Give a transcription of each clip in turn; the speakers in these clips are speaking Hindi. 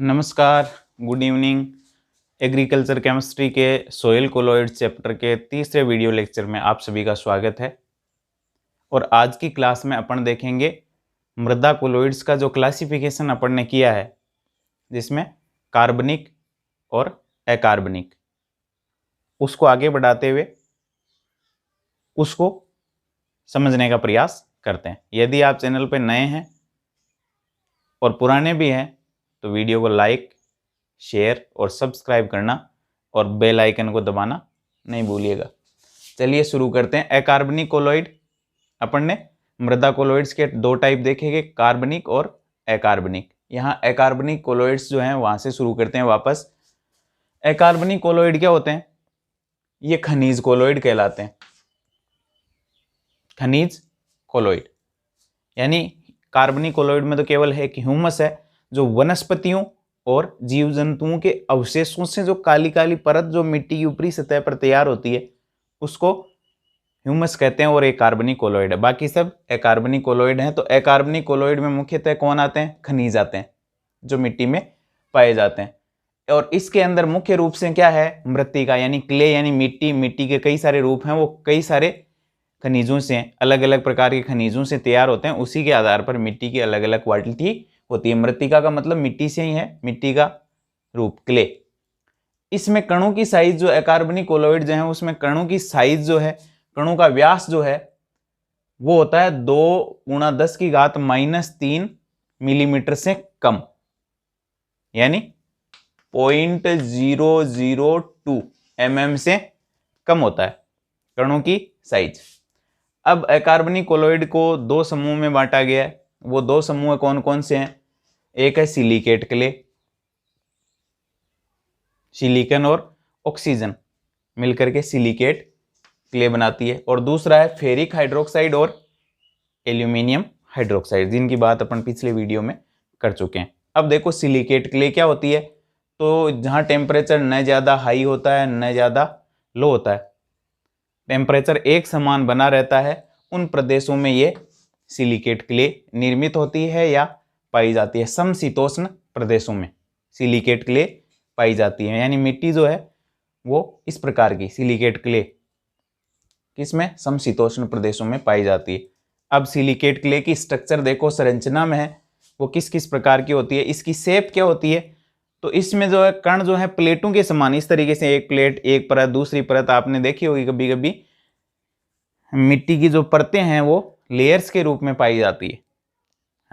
नमस्कार, गुड इवनिंग। एग्रीकल्चर केमिस्ट्री के सोइल कोलॉइड्स चैप्टर के तीसरे वीडियो लेक्चर में आप सभी का स्वागत है। और आज की क्लास में अपन देखेंगे मृदा कोलॉइड्स का जो क्लासिफिकेशन अपन ने किया है, जिसमें कार्बनिक और अकार्बनिक, उसको आगे बढ़ाते हुए उसको समझने का प्रयास करते हैं। यदि आप चैनल पर नए हैं और पुराने भी हैं तो वीडियो को लाइक, शेयर और सब्सक्राइब करना और बेल आइकन को दबाना नहीं भूलिएगा। चलिए शुरू करते हैं। अकार्बनिक कोलॉइड, अपन ने मृदा कोलॉइड्स के दो टाइप देखेंगे, कार्बनिक और अकार्बनिक। यहाँ अकार्बनिक कोलॉइड्स जो हैं वहां से शुरू करते हैं वापस। अकार्बनिक कोलॉइड क्या होते हैं? ये खनिज कोलॉइड कहलाते हैं। खनिज कोलॉइड यानी कार्बनिक कोलॉइड में तो केवल है कि ह्यूमस है, जो वनस्पतियों और जीव जंतुओं के अवशेषों से जो काली काली परत जो मिट्टी की ऊपरी सतह पर तैयार होती है उसको ह्यूमस कहते हैं, और एक कार्बनिक कोलॉइड है। बाकी सब अकार्बनिक कोलॉइड हैं। तो अकार्बनिक कोलॉइड में मुख्यतः कौन आते हैं? खनिज आते हैं जो मिट्टी में पाए जाते हैं। और इसके अंदर मुख्य रूप से क्या है? मृत्तिका यानी क्ले यानी मिट्टी। मिट्टी के कई सारे रूप हैं, वो कई सारे खनिजों से, अलग अलग प्रकार के खनिजों से तैयार होते हैं। उसी के आधार पर मिट्टी की अलग अलग क्वालिटी होती है। मृत्तिका का मतलब मिट्टी से ही है, मिट्टी का रूप क्ले। इसमें कणों की साइज जो अकार्बनिक कोलॉइड जो है उसमें कणों की साइज जो है, कणों का व्यास जो है वो होता है 2×10⁻³ मिलीमीटर से कम, यानी 0.002 mm से कम होता है कणों की साइज। अब अकार्बनिक कोलॉइड को दो समूह में बांटा गया है। वो दो समूह कौन कौन से हैं? एक है सिलिकेट क्ले, सिलिकन और ऑक्सीजन मिलकर के सिलिकेट क्ले बनाती है, और दूसरा है फेरिक हाइड्रोक्साइड और एल्यूमिनियम हाइड्रोक्साइड, जिनकी बात अपन पिछले वीडियो में कर चुके हैं। अब देखो सिलिकेट क्ले क्या होती है, तो जहां टेम्परेचर न ज्यादा हाई होता है न ज्यादा लो होता है, टेम्परेचर एक समान बना रहता है, उन प्रदेशों में ये सिलिकेट क्ले निर्मित होती है या पाई जाती है। समशीतोष्ण प्रदेशों में सिलिकेट क्ले पाई जाती है, यानी मिट्टी जो है वो इस प्रकार की सिलिकेट क्ले किसमें? समशीतोष्ण प्रदेशों में पाई जाती है। अब सिलिकेट क्ले की स्ट्रक्चर देखो, संरचना में है वो किस किस प्रकार की होती है, इसकी शेप क्या होती है। तो इसमें जो है कण जो है प्लेटों के समान, इस तरीके से एक प्लेट, एक परत, दूसरी परत, आपने देखी होगी कभी कभी मिट्टी की जो परतें हैं वो लेयर्स के रूप में पाई जाती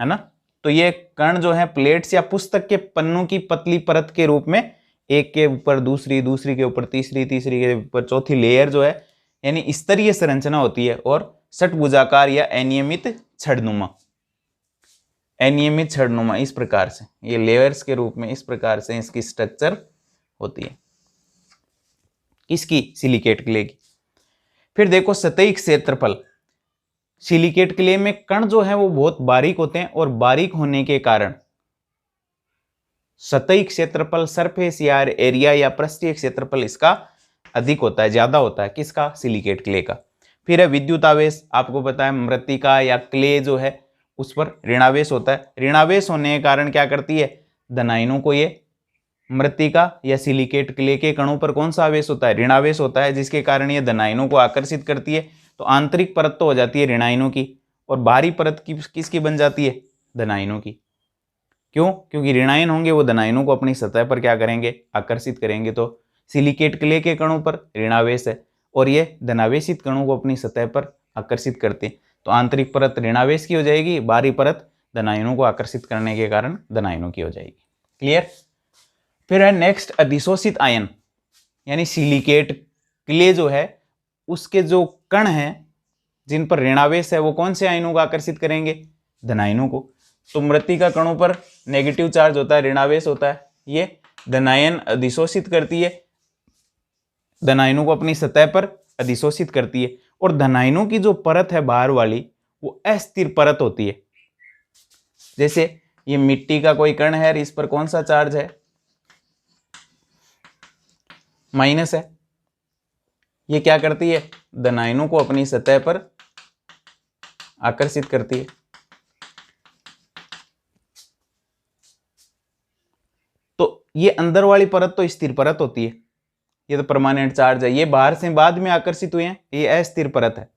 है ना। तो ये कण जो है प्लेट्स या पुस्तक के पन्नों की पतली परत के रूप में, एक के ऊपर दूसरी, दूसरी के ऊपर तीसरी, तीसरी के ऊपर चौथी लेयर जो है, यानी स्तरीय संरचना होती है। और षटभुजाकार या अनियमित छड़नुमा, अनियमित छड़नुमा इस प्रकार से, ये लेयर्स के रूप में इस प्रकार से इसकी स्ट्रक्चर होती है, किसकी? सिलिकेट क्ले की। फिर देखो सतही क्षेत्रफल, सिलिकेट क्ले में कण जो है वो बहुत बारीक होते हैं, और बारीक होने के कारण सतही क्षेत्रफल, सरफेस या एरिया या पृष्ठीय क्षेत्रफल इसका अधिक होता है, ज्यादा होता है। किसका? सिलिकेट क्ले का। फिर है विद्युत आवेश, आपको पता है मृत्तिका या क्ले जो है उस पर ऋणावेश होता है। ऋणावेश होने के कारण क्या करती है? धनायनों को, ये मृत्तिका या सिलिकेट क्ले के कणों पर कौन सा आवेश होता है? ऋणावेश होता है, जिसके कारण ये धनायनों को आकर्षित करती है। तो आंतरिक परत तो हो जाती है ऋणायनों की, और बाहरी परत की किसकी बन जाती है? धनायनों की। क्यों? क्योंकि ऋणायन होंगे वो धनायनों को अपनी सतह पर क्या करेंगे? आकर्षित करेंगे। तो सिलिकेट क्ले के कणों पर ऋणावेश है, और ये धनावेशित कणों को अपनी सतह पर आकर्षित करते हैं। तो आंतरिक परत ऋणावेश की हो जाएगी, बाहरी परत धनायनों को आकर्षित करने के कारण धनायनों की हो जाएगी। क्लियर? फिर है नेक्स्ट अधिशोषित आयन, यानी सिलिकेट क्ले जो है उसके जो कण हैं जिन पर ऋणावेश है वो कौन से आयनों को आकर्षित करेंगे? धनायनों को। तो मृत्तिका कणों पर नेगेटिव चार्ज होता है, ऋणावेश होता है, ये धनायन अधिशोषित करती है, धनायनों को अपनी सतह पर अधिशोषित करती है। और धनायनों की जो परत है बाहर वाली वो अस्थिर परत होती है। जैसे ये मिट्टी का कोई कण है, इस पर कौन सा चार्ज है? माइनस है। ये क्या करती है? धनायनों को अपनी सतह पर आकर्षित करती है। तो ये अंदर वाली परत तो स्थिर परत होती है, ये तो परमानेंट चार्ज है, ये बाहर से बाद में आकर्षित हुए हैं, ये अस्थिर परत है।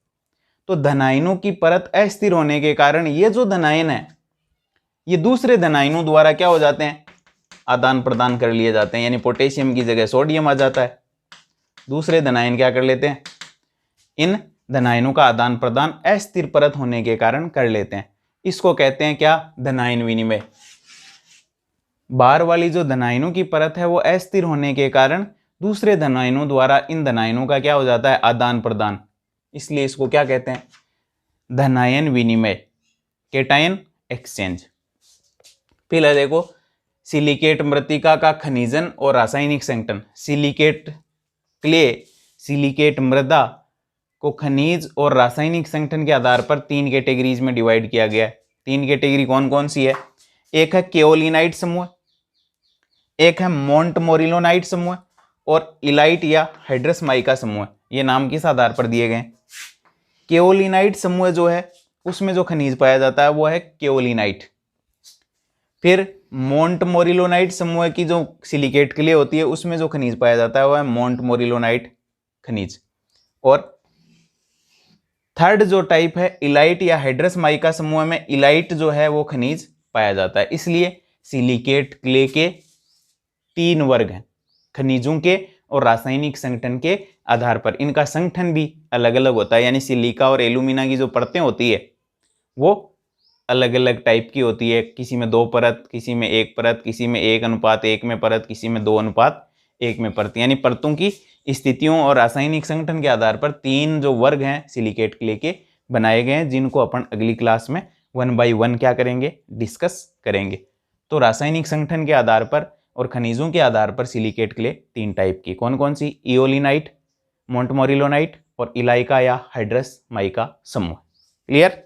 तो धनायनों की परत अस्थिर होने के कारण ये जो धनायन है ये दूसरे धनायनों द्वारा क्या हो जाते हैं, आदान प्रदान कर लिए जाते हैं, यानी पोटेशियम की जगह सोडियम आ जाता है, दूसरे धनायन क्या कर लेते हैं, इन धनायनों का आदान प्रदान अस्थिर परत होने के कारण कर लेते हैं। इसको कहते हैं क्या, धनायन विनिमय। बाहर वाली जो धनायनों की परत है वो अस्थिर होने के कारण दूसरे धनायनों द्वारा इन धनायनों का क्या हो जाता है, आदान प्रदान, इसलिए इसको क्या कहते हैं, धनायन विनिमय, कैटायन एक्सचेंज। पहले देखो सिलिकेट मृत्तिका का खनिजन और रासायनिक संगठन। सिलिकेट क्ले, सिलिकेट मृदा को खनिज और रासायनिक संगठन के आधार पर 3 कैटेगरीज में डिवाइड किया गया है। 3 कैटेगरी कौन कौन सी है, एक है केओलिनाइट समूह, एक है मोंटमोरिलोनाइट समूह और इलाइट या हाइड्रस माइका समूह। ये नाम किस आधार पर दिए गए। केओलिनाइट समूह जो है उसमें जो खनिज पाया जाता है वो है केओलिनाइट। फिर मोंटमोरिलोनाइट समूह की जो सिलिकेट क्ले होती है उसमें जो खनिज पाया जाता है वो है मोंटमोरिलोनाइट खनिज। और थर्ड जो टाइप है इलाइट या हाइड्रस माइका समूह में इलाइट जो है वो खनिज पाया जाता है। इसलिए सिलिकेट क्ले के 3 वर्ग हैं, खनिजों के और रासायनिक संगठन के आधार पर। इनका संगठन भी अलग अलग होता है, यानी सिलिका और एल्यूमिना की जो परतें होती है वो अलग अलग टाइप की होती है, किसी में 2 परत, किसी में 1 परत, किसी में 1:1 में परत, किसी में 2:1 में परत, यानी परतों की स्थितियों और रासायनिक संगठन के आधार पर 3 जो वर्ग हैं सिलिकेट क्ले के बनाए गए हैं, जिनको अपन अगली क्लास में 1 बाय 1 क्या करेंगे, डिस्कस करेंगे। तो रासायनिक संगठन के आधार पर और खनिजों के आधार पर सिलिकेट क्ले 3 टाइप की, कौन कौन सी, इओलिनाइट, मोंटमोरिलोनाइट और इलाइका या हाइड्रस माइका समूह। क्लियर।